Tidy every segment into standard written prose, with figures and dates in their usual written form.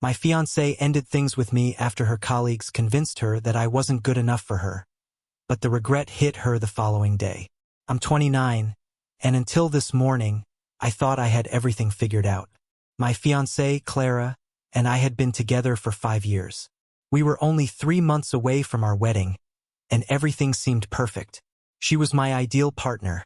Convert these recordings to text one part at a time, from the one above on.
My fiancée ended things with me after her colleagues convinced her that I wasn't good enough for her. But the regret hit her the following day. I'm 29, and until this morning, I thought I had everything figured out. My fiancée, Clara, and I had been together for 5 years. We were only 3 months away from our wedding, and everything seemed perfect. She was my ideal partner,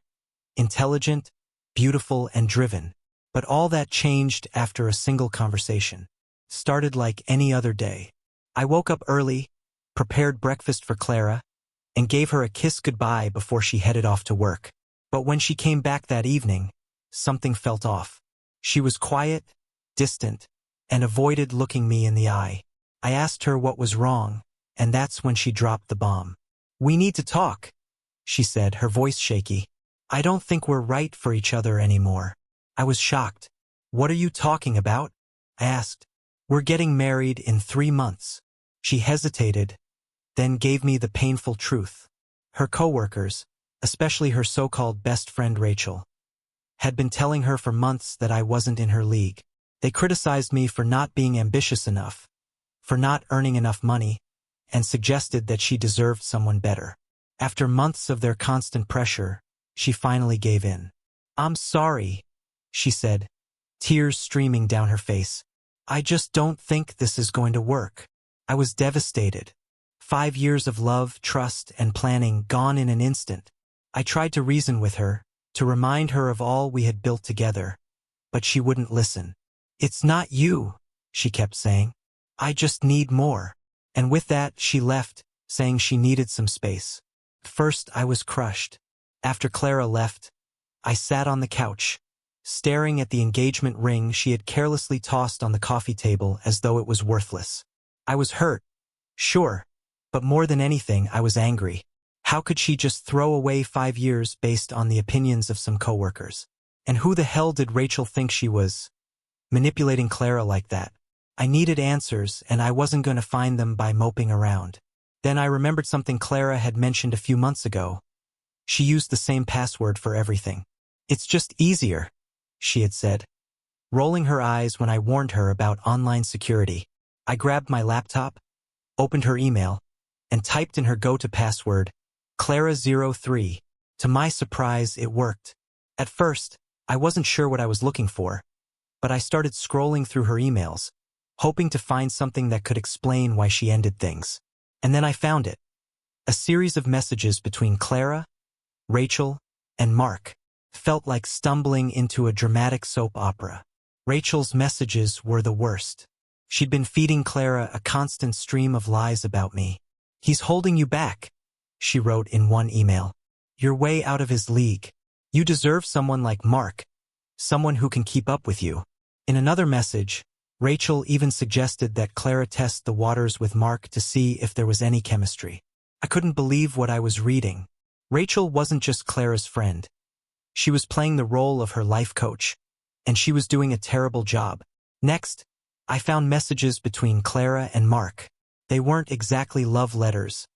intelligent, beautiful, and driven. But all that changed after a single conversation. Started like any other day. I woke up early, prepared breakfast for Clara, and gave her a kiss goodbye before she headed off to work. But when she came back that evening, something felt off. She was quiet, distant, and avoided looking me in the eye. I asked her what was wrong, and that's when she dropped the bomb. "We need to talk," she said, her voice shaky. "I don't think we're right for each other anymore." I was shocked. "What are you talking about?" I asked. "We're getting married in 3 months." She hesitated, then gave me the painful truth. Her coworkers, especially her so-called best friend Rachel, had been telling her for months that I wasn't in her league. They criticized me for not being ambitious enough, for not earning enough money, and suggested that she deserved someone better. After months of their constant pressure, she finally gave in. "I'm sorry," she said, tears streaming down her face. "I just don't think this is going to work." I was devastated. 5 years of love, trust, and planning gone in an instant. I tried to reason with her, to remind her of all we had built together, but she wouldn't listen. "It's not you," she kept saying. "I just need more." And with that, she left, saying she needed some space. First, I was crushed. After Clara left, I sat on the couch, staring at the engagement ring she had carelessly tossed on the coffee table as though it was worthless. I was hurt, sure, but more than anything, I was angry. How could she just throw away 5 years based on the opinions of some coworkers? And who the hell did Rachel think she was, manipulating Clara like that? I needed answers, and I wasn't going to find them by moping around. Then I remembered something Clara had mentioned a few months ago. She used the same password for everything. "It's just easier," she had said, rolling her eyes when I warned her about online security. I grabbed my laptop, opened her email, and typed in her go-to password, Clara03. To my surprise, it worked. At first, I wasn't sure what I was looking for, but I started scrolling through her emails, hoping to find something that could explain why she ended things. And then I found it. A series of messages between Clara, Rachel, and Mark. Felt like stumbling into a dramatic soap opera. Rachel's messages were the worst. She'd been feeding Clara a constant stream of lies about me. "He's holding you back," she wrote in one email. "You're way out of his league. You deserve someone like Mark, someone who can keep up with you." In another message, Rachel even suggested that Clara test the waters with Mark to see if there was any chemistry. I couldn't believe what I was reading. Rachel wasn't just Clara's friend. She was playing the role of her life coach, and she was doing a terrible job. Next, I found messages between Clara and Mark. They weren't exactly love letters,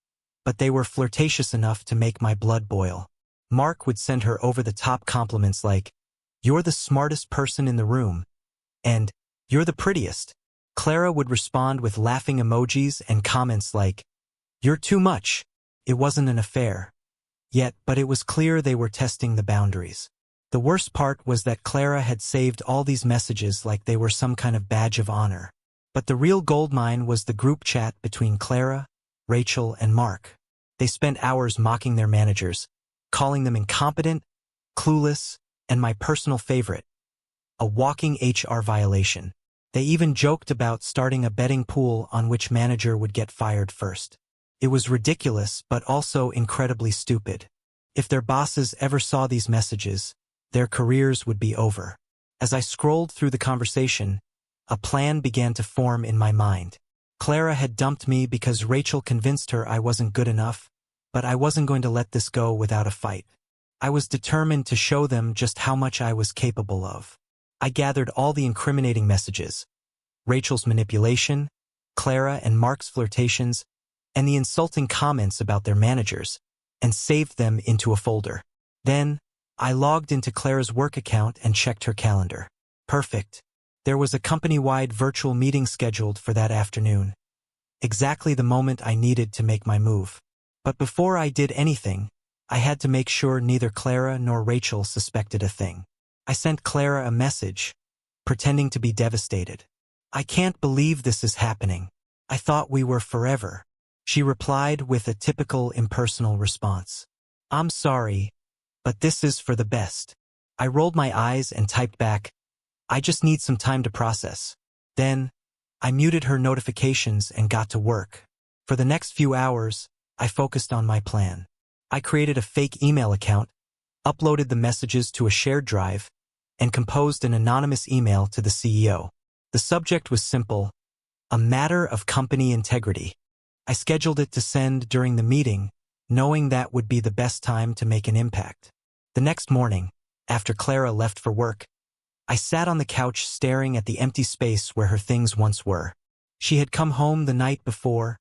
but they were flirtatious enough to make my blood boil. Mark would send her over-the-top compliments like, "You're the smartest person in the room," and "You're the prettiest." Clara would respond with laughing emojis and comments like, "You're too much." It wasn't an affair yet, but it was clear they were testing the boundaries. The worst part was that Clara had saved all these messages like they were some kind of badge of honor. But the real goldmine was the group chat between Clara, Rachel, and Mark. They spent hours mocking their managers, calling them incompetent, clueless, and my personal favorite, a walking HR violation. They even joked about starting a betting pool on which manager would get fired first. It was ridiculous, but also incredibly stupid. If their bosses ever saw these messages, their careers would be over. As I scrolled through the conversation, a plan began to form in my mind. Clara had dumped me because Rachel convinced her I wasn't good enough, but I wasn't going to let this go without a fight. I was determined to show them just how much I was capable of. I gathered all the incriminating messages, Rachel's manipulation, Clara and Mark's flirtations, and the insulting comments about their managers, and saved them into a folder. Then, I logged into Clara's work account and checked her calendar. Perfect. There was a company-wide virtual meeting scheduled for that afternoon. Exactly the moment I needed to make my move. But before I did anything, I had to make sure neither Clara nor Rachel suspected a thing. I sent Clara a message, pretending to be devastated. "I can't believe this is happening. I thought we were forever." She replied with a typical impersonal response. "I'm sorry, but this is for the best." I rolled my eyes and typed back, "I just need some time to process." Then, I muted her notifications and got to work. For the next few hours, I focused on my plan. I created a fake email account, uploaded the messages to a shared drive, and composed an anonymous email to the CEO. The subject was simple: a matter of company integrity. I scheduled it to send during the meeting, knowing that would be the best time to make an impact. The next morning, after Clara left for work, I sat on the couch staring at the empty space where her things once were. She had come home the night before,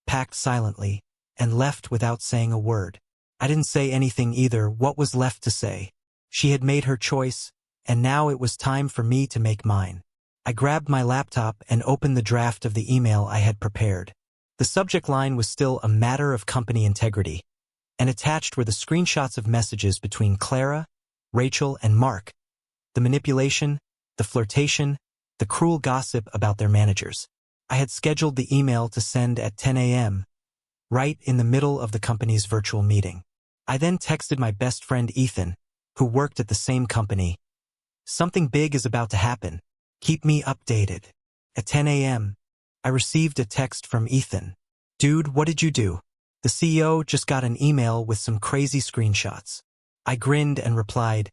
packed silently, and left without saying a word. I didn't say anything either. What was left to say? She had made her choice, and now it was time for me to make mine. I grabbed my laptop and opened the draft of the email I had prepared. The subject line was still a matter of company integrity, and attached were the screenshots of messages between Clara, Rachel, and Mark. The manipulation, the flirtation, the cruel gossip about their managers. I had scheduled the email to send at 10 a.m., right in the middle of the company's virtual meeting. I then texted my best friend Ethan, who worked at the same company. "Something big is about to happen. Keep me updated." At 10 a.m., I received a text from Ethan. "Dude, what did you do? The CEO just got an email with some crazy screenshots." I grinned and replied,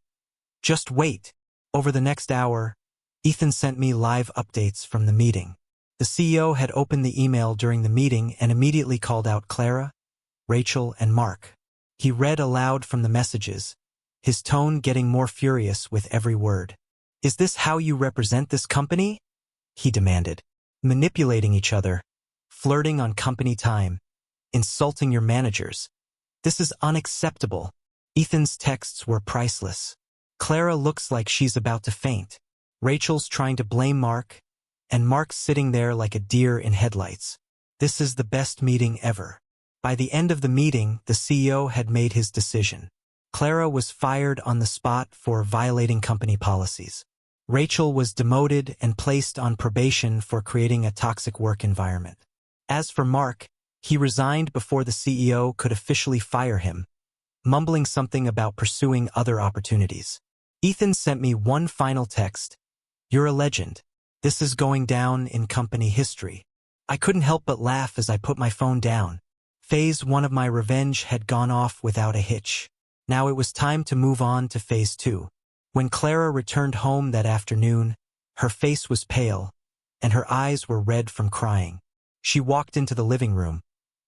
"Just wait." Over the next hour, Ethan sent me live updates from the meeting. The CEO had opened the email during the meeting and immediately called out Clara, Rachel, and Mark. He read aloud from the messages, his tone getting more furious with every word. "Is this how you represent this company?" he demanded. "Manipulating each other, flirting on company time, insulting your managers. This is unacceptable." Ethan's texts were priceless. "Clara looks like she's about to faint. Rachel's trying to blame Mark, and Mark's sitting there like a deer in headlights. This is the best meeting ever." By the end of the meeting, the CEO had made his decision. Clara was fired on the spot for violating company policies. Rachel was demoted and placed on probation for creating a toxic work environment. As for Mark, he resigned before the CEO could officially fire him, mumbling something about pursuing other opportunities. Ethan sent me one final text: "You're a legend. This is going down in company history." I couldn't help but laugh as I put my phone down. Phase 1 of my revenge had gone off without a hitch. Now it was time to move on to Phase 2. When Clara returned home that afternoon, her face was pale, and her eyes were red from crying. She walked into the living room,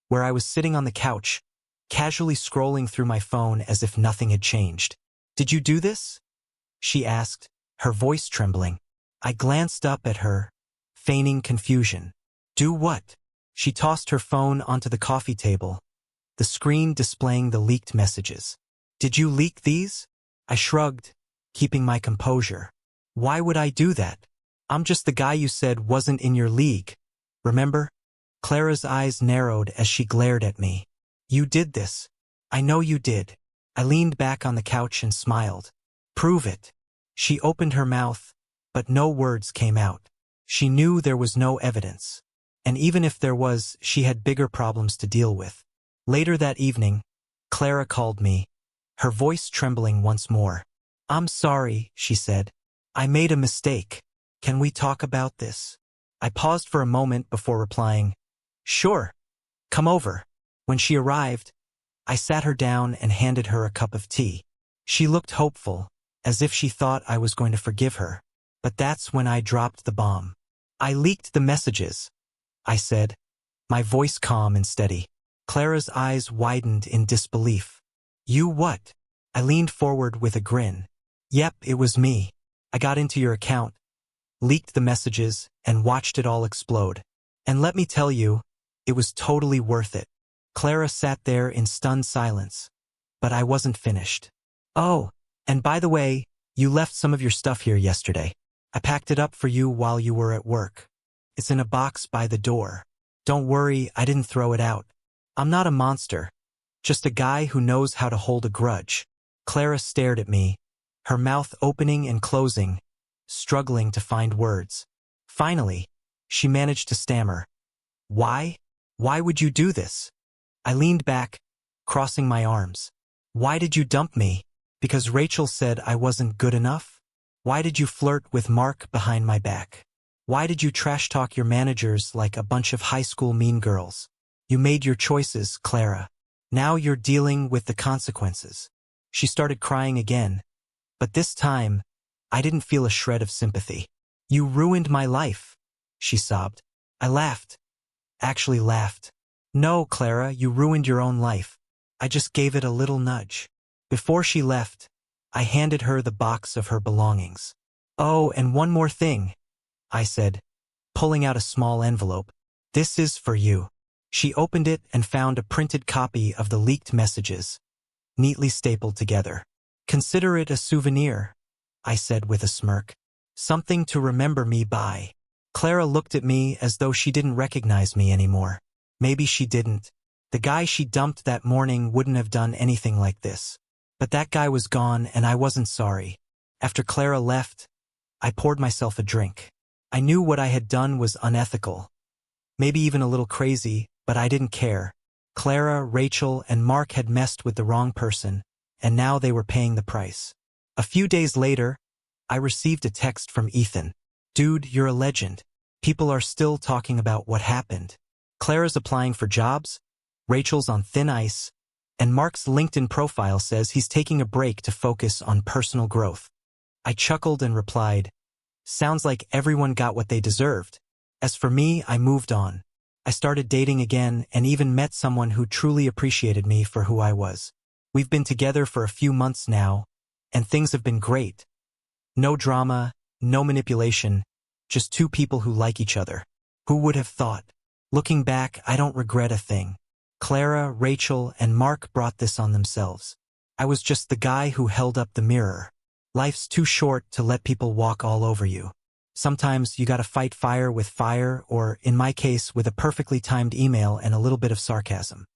where I was sitting on the couch, casually scrolling through my phone as if nothing had changed. "Did you do this?" she asked, her voice trembling. I glanced up at her, feigning confusion. "Do what?" She tossed her phone onto the coffee table, the screen displaying the leaked messages. "Did you leak these?" I shrugged, keeping my composure. "Why would I do that? I'm just the guy you said wasn't in your league. Remember?" Clara's eyes narrowed as she glared at me. "You did this. I know you did." I leaned back on the couch and smiled. "Prove it." She opened her mouth, but no words came out. She knew there was no evidence, and even if there was, she had bigger problems to deal with. Later that evening, Clara called me, her voice trembling once more. "I'm sorry," she said. "I made a mistake. Can we talk about this?" I paused for a moment before replying, "Sure. Come over." When she arrived, I sat her down and handed her a cup of tea. She looked hopeful, as if she thought I was going to forgive her. But that's when I dropped the bomb. "I leaked the messages," I said, my voice calm and steady. Clara's eyes widened in disbelief. "You what?" I leaned forward with a grin. "Yep, it was me. I got into your account, leaked the messages, and watched it all explode. And let me tell you, it was totally worth it." Clara sat there in stunned silence, but I wasn't finished. "Oh, and by the way, you left some of your stuff here yesterday." I packed it up for you while you were at work. It's in a box by the door. Don't worry, I didn't throw it out. I'm not a monster. Just a guy who knows how to hold a grudge. Clara stared at me, her mouth opening and closing, struggling to find words. Finally, she managed to stammer. Why? Why would you do this? I leaned back, crossing my arms. Why did you dump me? Because Rachel said I wasn't good enough? Why did you flirt with Mark behind my back? Why did you trash-talk your managers like a bunch of high school mean girls? You made your choices, Clara. Now you're dealing with the consequences. She started crying again, but this time, I didn't feel a shred of sympathy. You ruined my life, she sobbed. I laughed. Actually laughed. No, Clara, you ruined your own life. I just gave it a little nudge. Before she left, I handed her the box of her belongings. Oh, and one more thing, I said, pulling out a small envelope. This is for you. She opened it and found a printed copy of the leaked messages, neatly stapled together. Consider it a souvenir, I said with a smirk. Something to remember me by. Clara looked at me as though she didn't recognize me anymore. Maybe she didn't. The guy she dumped that morning wouldn't have done anything like this. But that guy was gone and I wasn't sorry. After Clara left, I poured myself a drink. I knew what I had done was unethical. Maybe even a little crazy, but I didn't care. Clara, Rachel, and Mark had messed with the wrong person, and now they were paying the price. A few days later, I received a text from Ethan. Dude, you're a legend. People are still talking about what happened. Clara's applying for jobs, Rachel's on thin ice, and Mark's LinkedIn profile says he's taking a break to focus on personal growth. I chuckled and replied, sounds like everyone got what they deserved. As for me, I moved on. I started dating again and even met someone who truly appreciated me for who I was. We've been together for a few months now, and things have been great. No drama, no manipulation, just two people who like each other. Who would have thought? Looking back, I don't regret a thing. Clara, Rachel, and Mark brought this on themselves. I was just the guy who held up the mirror. Life's too short to let people walk all over you. Sometimes you gotta fight fire with fire, or, in my case, with a perfectly timed email and a little bit of sarcasm.